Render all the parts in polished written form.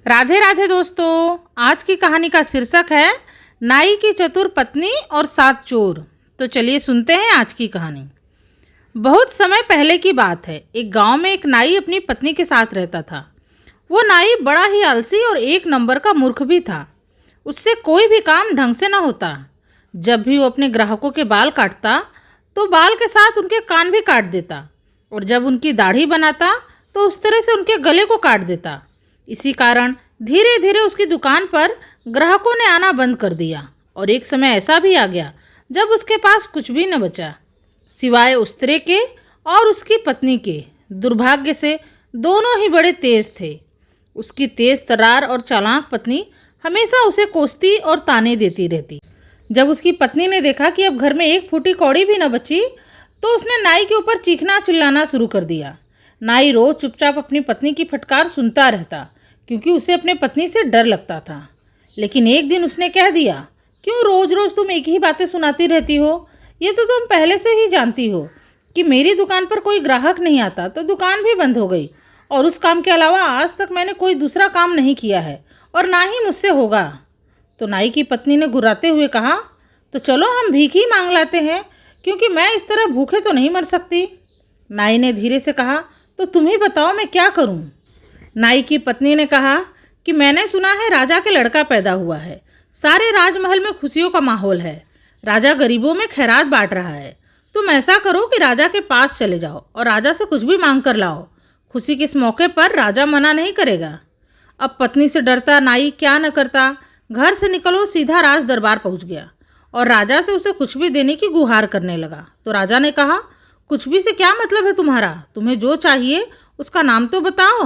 राधे राधे दोस्तों। आज की कहानी का शीर्षक है नाई की चतुर पत्नी और 7 चोर। तो चलिए सुनते हैं आज की कहानी। बहुत समय पहले की बात है। एक गांव में एक नाई अपनी पत्नी के साथ रहता था। वो नाई बड़ा ही आलसी और एक नंबर का मूर्ख भी था। उससे कोई भी काम ढंग से न होता। जब भी वो अपने ग्राहकों के बाल काटता तो बाल के साथ उनके कान भी काट देता, और जब उनकी दाढ़ी बनाता तो उस तरह से उनके गले को काट देता। इसी कारण धीरे धीरे उसकी दुकान पर ग्राहकों ने आना बंद कर दिया, और एक समय ऐसा भी आ गया जब उसके पास कुछ भी न बचा सिवाय उस्तरे के और उसकी पत्नी के। दुर्भाग्य से दोनों ही बड़े तेज थे। उसकी तेज तर्रार और चालाक पत्नी हमेशा उसे कोसती और ताने देती रहती। जब उसकी पत्नी ने देखा कि अब घर में एक फूटी कौड़ी भी न बची तो उसने नाई के ऊपर चीखना चिल्लाना शुरू कर दिया। नाई रोज चुपचाप अपनी पत्नी की फटकार सुनता रहता, क्योंकि उसे अपने पत्नी से डर लगता था। लेकिन एक दिन उसने कह दिया, क्यों रोज रोज तुम एक ही बातें सुनाती रहती हो? ये तो तुम पहले से ही जानती हो कि मेरी दुकान पर कोई ग्राहक नहीं आता तो दुकान भी बंद हो गई, और उस काम के अलावा आज तक मैंने कोई दूसरा काम नहीं किया है और ना ही मुझसे होगा। तो नाई की पत्नी ने गुर्राते हुए कहा, तो चलो हम भीख ही मांग लाते हैं, क्योंकि मैं इस तरह भूखे तो नहीं मर सकती। नाई ने धीरे से कहा, तो तुम ही बताओ मैं क्या करूं? नाई की पत्नी ने कहा कि मैंने सुना है राजा के लड़का पैदा हुआ है। सारे राजमहल में खुशियों का माहौल है। राजा गरीबों में खैरात बांट रहा है। तुम ऐसा करो कि राजा के पास चले जाओ और राजा से कुछ भी मांग कर लाओ। खुशी के इस मौके पर राजा मना नहीं करेगा। अब पत्नी से डरता नाई क्या न करता। घर से निकलो सीधा राज दरबार पहुंच गया और राजा से उसे कुछ भी देने की गुहार करने लगा। तो राजा ने कहा, कुछ भी से क्या मतलब है तुम्हारा? तुम्हें जो चाहिए उसका नाम तो बताओ।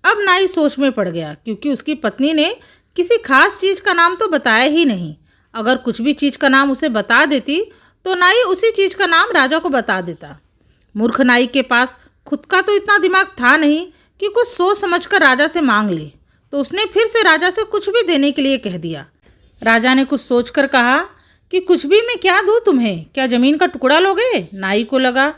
अब नाई सोच में पड़ गया, क्योंकि उसकी पत्नी ने किसी खास चीज़ का नाम तो बताया ही नहीं। अगर कुछ भी चीज़ का नाम उसे बता देती तो नाई उसी चीज़ का नाम राजा को बता देता। मूर्ख नाई के पास खुद का तो इतना दिमाग था नहीं कि कुछ सोच समझकर राजा से मांग ले। तो उसने फिर से राजा से कुछ भी देने के लिए कह दिया। राजा ने कुछ सोचकर कहा कि कुछ भी मैं क्या दूँ तुम्हें? क्या ज़मीन का टुकड़ा लोगे? नाई को लगा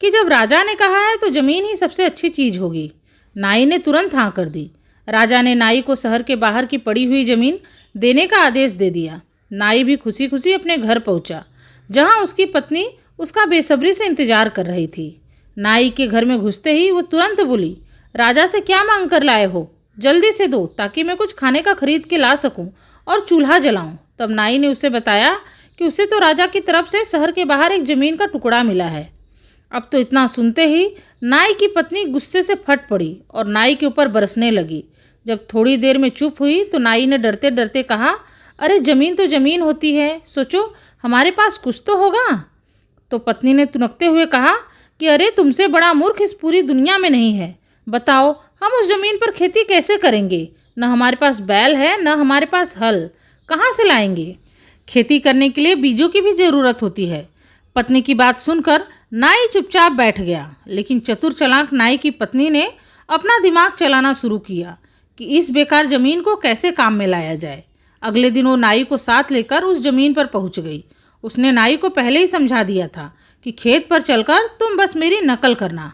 कि जब राजा ने कहा है तो ज़मीन ही सबसे अच्छी चीज़ होगी। नाई ने तुरंत हाँ कर दी। राजा ने नाई को शहर के बाहर की पड़ी हुई ज़मीन देने का आदेश दे दिया। नाई भी खुशी खुशी अपने घर पहुंचा, जहां उसकी पत्नी उसका बेसब्री से इंतजार कर रही थी। नाई के घर में घुसते ही वो तुरंत बोली, राजा से क्या मांग कर लाए हो? जल्दी से दो, ताकि मैं कुछ खाने का खरीद के ला सकूं और चूल्हा जलाऊं। तब नाई ने उसे बताया कि उसे तो राजा की तरफ से शहर के बाहर एक ज़मीन का टुकड़ा मिला है। अब तो इतना सुनते ही नाई की पत्नी गुस्से से फट पड़ी और नाई के ऊपर बरसने लगी। जब थोड़ी देर में चुप हुई तो नाई ने डरते डरते कहा, अरे ज़मीन तो ज़मीन होती है, सोचो हमारे पास कुछ तो होगा। तो पत्नी ने तुनकते हुए कहा कि अरे तुमसे बड़ा मूर्ख इस पूरी दुनिया में नहीं है। बताओ हम उस ज़मीन पर खेती कैसे करेंगे? न हमारे पास बैल है, न हमारे पास हल, कहाँ से लाएंगे? खेती करने के लिए बीजों की भी ज़रूरत होती है। पत्नी की बात सुनकर नाई चुपचाप बैठ गया, लेकिन चतुर चालाक नाई की पत्नी ने अपना दिमाग चलाना शुरू किया कि इस बेकार ज़मीन को कैसे काम में लाया जाए। अगले दिन वो नाई को साथ लेकर उस ज़मीन पर पहुंच गई। उसने नाई को पहले ही समझा दिया था कि खेत पर चलकर तुम बस मेरी नकल करना।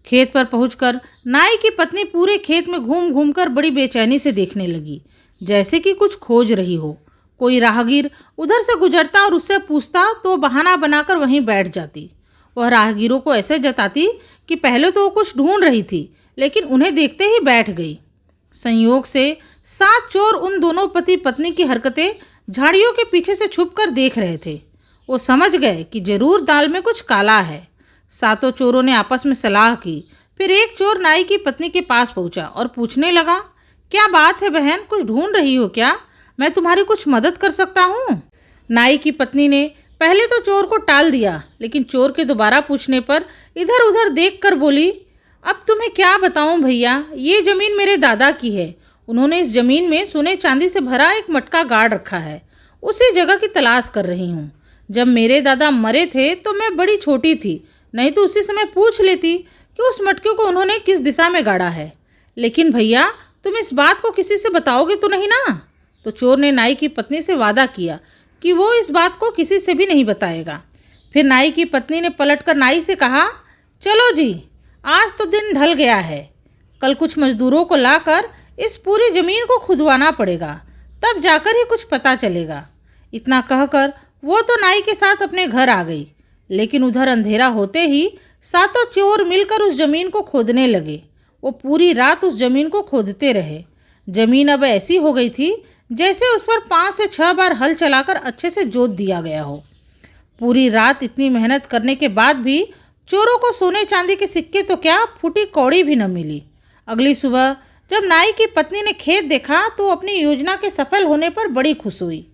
खेत पर पहुंचकर नाई की पत्नी पूरे खेत में घूम घूम कर बड़ी बेचैनी से देखने लगी, जैसे कि कुछ खोज रही हो। कोई राहगीर उधर से गुजरता और उससे पूछता तो बहाना बनाकर वहीं बैठ जाती। वह राहगीरों को ऐसे जताती कि पहले तो वो कुछ ढूंढ रही थी, लेकिन उन्हें देखते ही बैठ गई। संयोग से 7 चोर उन दोनों पति पत्नी की हरकतें झाड़ियों के पीछे से छुपकर देख रहे थे। वो समझ गए कि जरूर दाल में कुछ काला है। 7 चोरों ने आपस में सलाह की। फिर एक चोर नाई की पत्नी के पास पहुंचा और पूछने लगा, क्या बात है बहन, कुछ ढूंढ रही हो क्या? मैं तुम्हारी कुछ मदद कर सकता हूँ। नाई की पत्नी ने पहले तो चोर को टाल दिया, लेकिन चोर के दोबारा पूछने पर इधर उधर देखकर बोली, अब तुम्हें क्या बताऊं भैया, ये ज़मीन मेरे दादा की है। उन्होंने इस ज़मीन में सोने चांदी से भरा एक मटका गाड़ रखा है। उसी जगह की तलाश कर रही हूँ। जब मेरे दादा मरे थे तो मैं बड़ी छोटी थी, नहीं तो उसी समय पूछ लेती कि उस मटके को उन्होंने किस दिशा में गाड़ा है। लेकिन भैया तुम इस बात को किसी से बताओगे तो नहीं ना? तो चोर ने नाई की पत्नी से वादा किया कि वो इस बात को किसी से भी नहीं बताएगा। फिर नाई की पत्नी ने पलटकर नाई से कहा, चलो जी, आज तो दिन ढल गया है। कल कुछ मजदूरों को लाकर इस पूरी ज़मीन को खुदवाना पड़ेगा, तब जाकर ही कुछ पता चलेगा। इतना कहकर वो तो नाई के साथ अपने घर आ गई, लेकिन उधर अंधेरा होते ही सातों चोर मिलकर उस ज़मीन को खोदने लगे। वो पूरी रात उस ज़मीन को खोदते रहे। ज़मीन अब ऐसी हो गई थी जैसे उस पर 5 से 6 बार हल चलाकर अच्छे से जोत दिया गया हो। पूरी रात इतनी मेहनत करने के बाद भी चोरों को सोने चांदी के सिक्के तो क्या, फूटी कौड़ी भी न मिली। अगली सुबह जब नाई की पत्नी ने खेत देखा तो अपनी योजना के सफल होने पर बड़ी खुश हुई।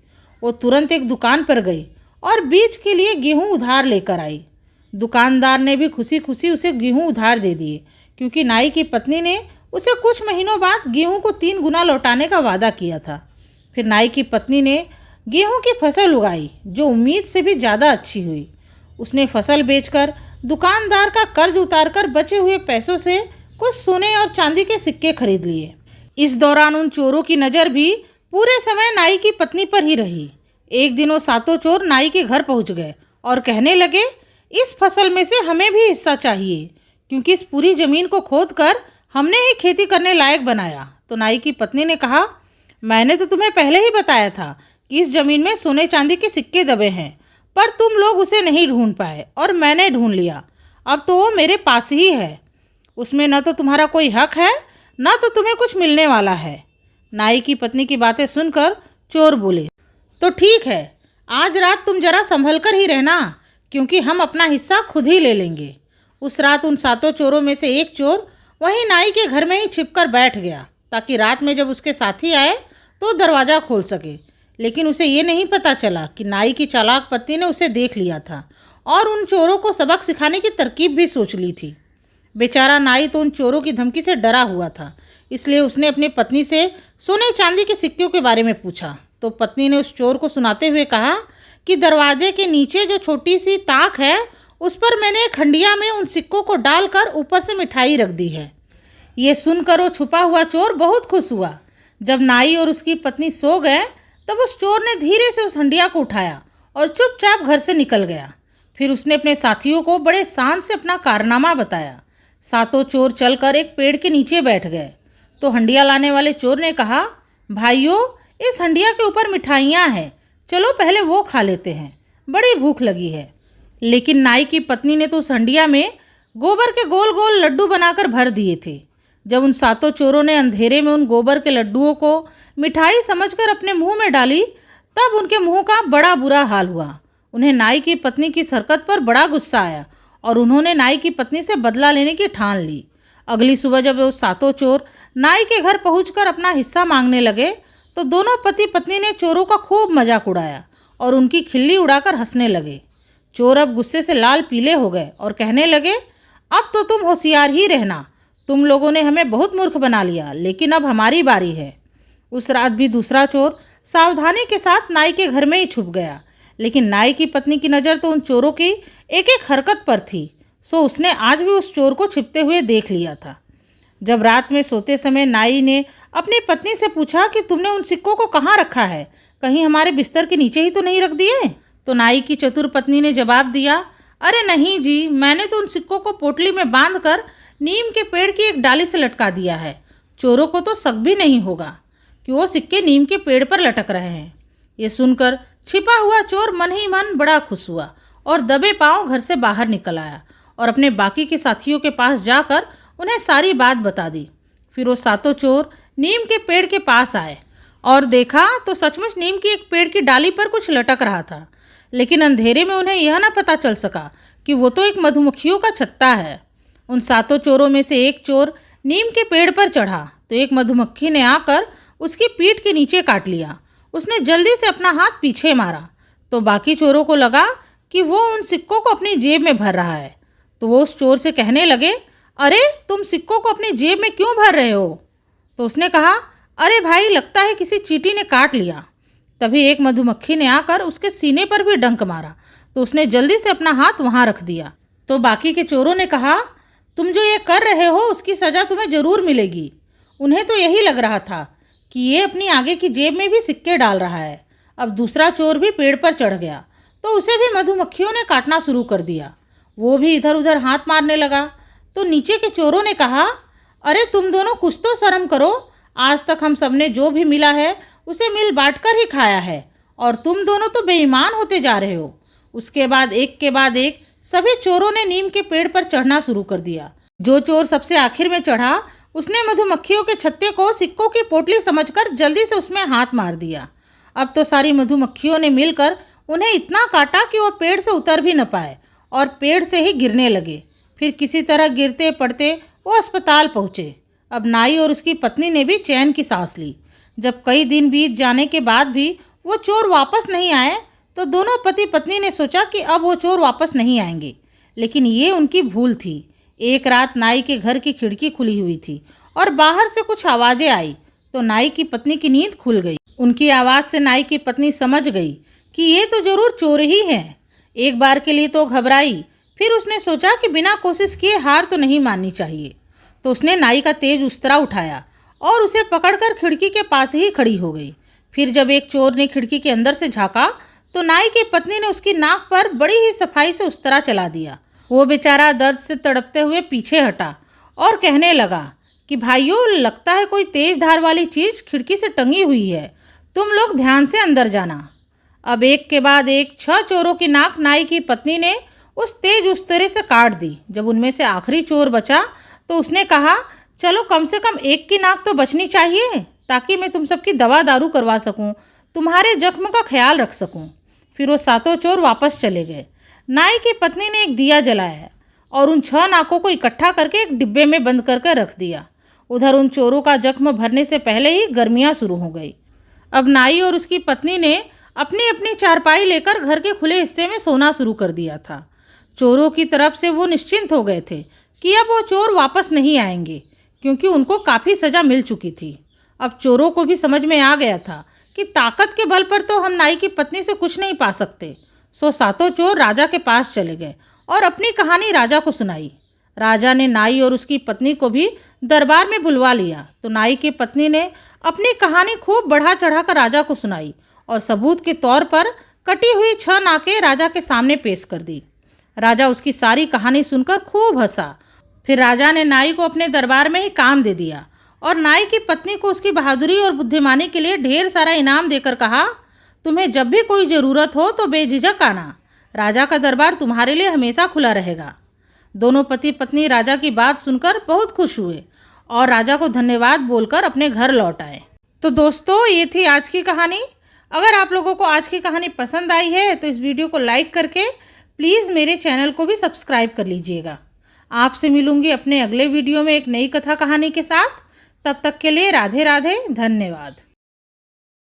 वो तुरंत एक दुकान पर गई और बीज के लिए गेहूं उधार लेकर आई। दुकानदार ने भी खुशी खुशी उसे गेहूं उधार दे दिए, क्योंकि नाई की पत्नी ने उसे कुछ महीनों बाद गेहूं को 3 गुना लौटाने का वादा किया था। फिर नाई की पत्नी ने गेहूं की फसल उगाई, जो उम्मीद से भी ज़्यादा अच्छी हुई। उसने फसल बेचकर दुकानदार का कर्ज उतारकर बचे हुए पैसों से कुछ सोने और चांदी के सिक्के खरीद लिए। इस दौरान उन चोरों की नज़र भी पूरे समय नाई की पत्नी पर ही रही। एक दिन वो सातों चोर नाई के घर पहुंच गए और कहने लगे, इस फसल में से हमें भी हिस्सा चाहिए, क्योंकि इस पूरी ज़मीन को खोदकर हमने ही खेती करने लायक बनाया। तो नाई की पत्नी ने कहा, मैंने तो तुम्हें पहले ही बताया था कि इस ज़मीन में सोने चांदी के सिक्के दबे हैं, पर तुम लोग उसे नहीं ढूंढ पाए और मैंने ढूंढ लिया। अब तो वो मेरे पास ही है। उसमें न तो तुम्हारा कोई हक है, न तो तुम्हें कुछ मिलने वाला है। नाई की पत्नी की बातें सुनकर चोर बोले, तो ठीक है, आज रात तुम जरा संभल कर ही रहना, क्योंकि हम अपना हिस्सा खुद ही ले लेंगे। उस रात उन सातों चोरों में से एक चोर वहीं नाई के घर में ही छिपकर बैठ गया, ताकि रात में जब उसके साथी आए तो दरवाज़ा खोल सके। लेकिन उसे ये नहीं पता चला कि नाई की चालाक पत्नी ने उसे देख लिया था और उन चोरों को सबक सिखाने की तरकीब भी सोच ली थी। बेचारा नाई तो उन चोरों की धमकी से डरा हुआ था, इसलिए उसने अपनी पत्नी से सोने चांदी के सिक्कों के बारे में पूछा। तो पत्नी ने उस चोर को सुनाते हुए कहा कि दरवाजे के नीचे जो छोटी सी ताक है, उस पर मैंने एक हंडिया में उन सिक्कों को डालकर ऊपर से मिठाई रख दी है। ये सुनकर वो छुपा हुआ चोर बहुत खुश हुआ। जब नाई और उसकी पत्नी सो गए तब उस चोर ने धीरे से उस हंडिया को उठाया और चुपचाप घर से निकल गया। फिर उसने अपने साथियों को बड़े शान से अपना कारनामा बताया। सातों चोर चलकर एक पेड़ के नीचे बैठ गए। तो हंडिया लाने वाले चोर ने कहा, भाइयों, इस हंडिया के ऊपर मिठाइयाँ हैं, चलो पहले वो खा लेते हैं, बड़ी भूख लगी है। लेकिन नाई की पत्नी ने तो उस हंडिया में गोबर के गोल गोल लड्डू बनाकर भर दिए थे। जब उन सातों चोरों ने अंधेरे में उन गोबर के लड्डुओं को मिठाई समझकर अपने मुंह में डाली, तब उनके मुंह का बड़ा बुरा हाल हुआ। उन्हें नाई की पत्नी की हरकत पर बड़ा गुस्सा आया और उन्होंने नाई की पत्नी से बदला लेने की ठान ली। अगली सुबह जब वो सातों चोर नाई के घर पहुंचकर अपना हिस्सा मांगने लगे, तो दोनों पति पत्नी ने चोरों का खूब मजाक उड़ाया और उनकी खिल्ली उड़ाकर हंसने लगे। चोर अब गुस्से से लाल पीले हो गए और कहने लगे, अब तो तुम होशियार ही रहना, तुम लोगों ने हमें बहुत मूर्ख बना लिया, लेकिन अब हमारी बारी है। उस रात भी दूसरा चोर सावधानी के साथ नाई के घर में ही छुप गया, लेकिन नाई की पत्नी की नज़र तो उन चोरों की एक एक हरकत पर थी, सो उसने आज भी उस चोर को छिपते हुए देख लिया था। जब रात में सोते समय नाई ने अपनी पत्नी से पूछा कि तुमने उन सिक्कों को कहाँ रखा है, कहीं हमारे बिस्तर के नीचे ही तो नहीं रख दिए? तो नाई की चतुर पत्नी ने जवाब दिया, अरे नहीं जी, मैंने तो उन सिक्कों को पोटली में बांधकर नीम के पेड़ की एक डाली से लटका दिया है। चोरों को तो शक भी नहीं होगा कि वो सिक्के नीम के पेड़ पर लटक रहे हैं। ये सुनकर छिपा हुआ चोर मन ही मन बड़ा खुश हुआ और दबे पांव घर से बाहर निकल आया और अपने बाकी के साथियों के पास जाकर उन्हें सारी बात बता दी। फिर वो सातों चोर नीम के पेड़ के पास आए और देखा तो सचमुच नीम की एक पेड़ की डाली पर कुछ लटक रहा था, लेकिन अंधेरे में उन्हें यह ना पता चल सका कि वो तो एक मधुमक्खियों का छत्ता है। उन सातों चोरों में से एक चोर नीम के पेड़ पर चढ़ा तो एक मधुमक्खी ने आकर उसकी पीठ के नीचे काट लिया। उसने जल्दी से अपना हाथ पीछे मारा तो बाकी चोरों को लगा कि वो उन सिक्कों को अपनी जेब में भर रहा है। तो वो उस चोर से कहने लगे, अरे तुम सिक्कों को अपनी जेब में क्यों भर रहे हो? तो उसने कहा, अरे भाई, लगता है किसी चींटी ने काट लिया। तभी एक मधुमक्खी ने आकर उसके सीने पर भी डंक मारा तो उसने जल्दी से अपना हाथ वहाँ रख दिया। तो बाकी के चोरों ने कहा, तुम जो ये कर रहे हो उसकी सज़ा तुम्हें ज़रूर मिलेगी। उन्हें तो यही लग रहा था कि ये अपनी आगे की जेब में भी सिक्के डाल रहा है। अब दूसरा चोर भी पेड़ पर चढ़ गया तो उसे भी मधुमक्खियों ने काटना शुरू कर दिया। वो भी इधर उधर हाथ मारने लगा। तो नीचे के चोरों ने कहा, अरे तुम दोनों कुछ तो शर्म करो, आज तक हम सबने जो भी मिला है उसे मिल बांट कर ही खाया है, और तुम दोनों तो बेईमान होते जा रहे हो। उसके बाद एक के बाद एक सभी चोरों ने नीम के पेड़ पर चढ़ना शुरू कर दिया। जो चोर सबसे आखिर में चढ़ा उसने मधुमक्खियों के छत्ते को सिक्कों की पोटली समझकर जल्दी से उसमें हाथ मार दिया। अब तो सारी मधुमक्खियों ने मिलकर उन्हें इतना काटा कि वो पेड़ से उतर भी न पाए और पेड़ से ही गिरने लगे। फिर किसी तरह गिरते पड़ते वो अस्पताल पहुँचे। अब नाई और उसकी पत्नी ने भी चैन की सांस ली। जब कई दिन बीत जाने के बाद भी वो चोर वापस नहीं आए तो दोनों पति पत्नी ने सोचा कि अब वो चोर वापस नहीं आएंगे, लेकिन ये उनकी भूल थी। एक रात नाई के घर की खिड़की खुली हुई थी और बाहर से कुछ आवाज़ें आई तो नाई की पत्नी की नींद खुल गई। उनकी आवाज़ से नाई की पत्नी समझ गई कि ये तो ज़रूर चोर ही हैं। एक बार के लिए तो घबराई, फिर उसने सोचा कि बिना कोशिश किए हार तो नहीं माननी चाहिए। तो उसने नाई का तेज उस्तरा उठाया और उसे पकड़कर खिड़की के पास ही खड़ी हो गई। फिर जब एक चोर ने खिड़की के अंदर से झाँका तो नाई की पत्नी ने उसकी नाक पर बड़ी ही सफाई से उस्तरा चला दिया। वो बेचारा दर्द से तड़पते हुए पीछे हटा और कहने लगा कि भाइयों, लगता है कोई तेज धार वाली चीज़ खिड़की से टंगी हुई है, तुम लोग ध्यान से अंदर जाना। अब एक के बाद एक 6 चोरों की नाक नाई की पत्नी ने उस तेज उस्तरे से काट दी। जब उनमें से आखिरी चोर बचा तो उसने कहा, चलो कम से कम एक की नाक तो बचनी चाहिए ताकि मैं तुम सबकी दवा दारू करवा सकूं, तुम्हारे जख्म का ख्याल रख सकूं। फिर वो 7 चोर वापस चले गए। नाई की पत्नी ने एक दिया जलाया और उन 6 नाकों को इकट्ठा करके एक डिब्बे में बंद करके रख दिया। उधर उन चोरों का जख्म भरने से पहले ही गर्मियाँ शुरू हो गई। अब नाई और उसकी पत्नी ने अपनी अपनी चारपाई लेकर घर के खुले हिस्से में सोना शुरू कर दिया था। चोरों की तरफ से वो निश्चिंत हो गए थे कि अब वो चोर वापस नहीं आएंगे, क्योंकि उनको काफ़ी सज़ा मिल चुकी थी। अब चोरों को भी समझ में आ गया था कि ताकत के बल पर तो हम नाई की पत्नी से कुछ नहीं पा सकते। सो 7 चोर राजा के पास चले गए और अपनी कहानी राजा को सुनाई। राजा ने नाई और उसकी पत्नी को भी दरबार में बुलवा लिया। तो नाई की पत्नी ने अपनी कहानी खूब बढ़ा चढ़ा कर राजा को सुनाई और सबूत के तौर पर कटी हुई 6 नाकें राजा के सामने पेश कर दी। राजा उसकी सारी कहानी सुनकर खूब हंसा। फिर राजा ने नाई को अपने दरबार में ही काम दे दिया और नाई की पत्नी को उसकी बहादुरी और बुद्धिमानी के लिए ढेर सारा इनाम देकर कहा, तुम्हें जब भी कोई ज़रूरत हो तो बेझिझक आना, राजा का दरबार तुम्हारे लिए हमेशा खुला रहेगा। दोनों पति पत्नी राजा की बात सुनकर बहुत खुश हुए और राजा को धन्यवाद बोलकर अपने घर लौट आए। तो दोस्तों, ये थी आज की कहानी। अगर आप लोगों को आज की कहानी पसंद आई है तो इस वीडियो को लाइक करके प्लीज़ मेरे चैनल को भी सब्सक्राइब कर लीजिएगा। आपसे मिलूंगी अपने अगले वीडियो में एक नई कथा कहानी के साथ। तब तक के लिए राधे राधे, धन्यवाद।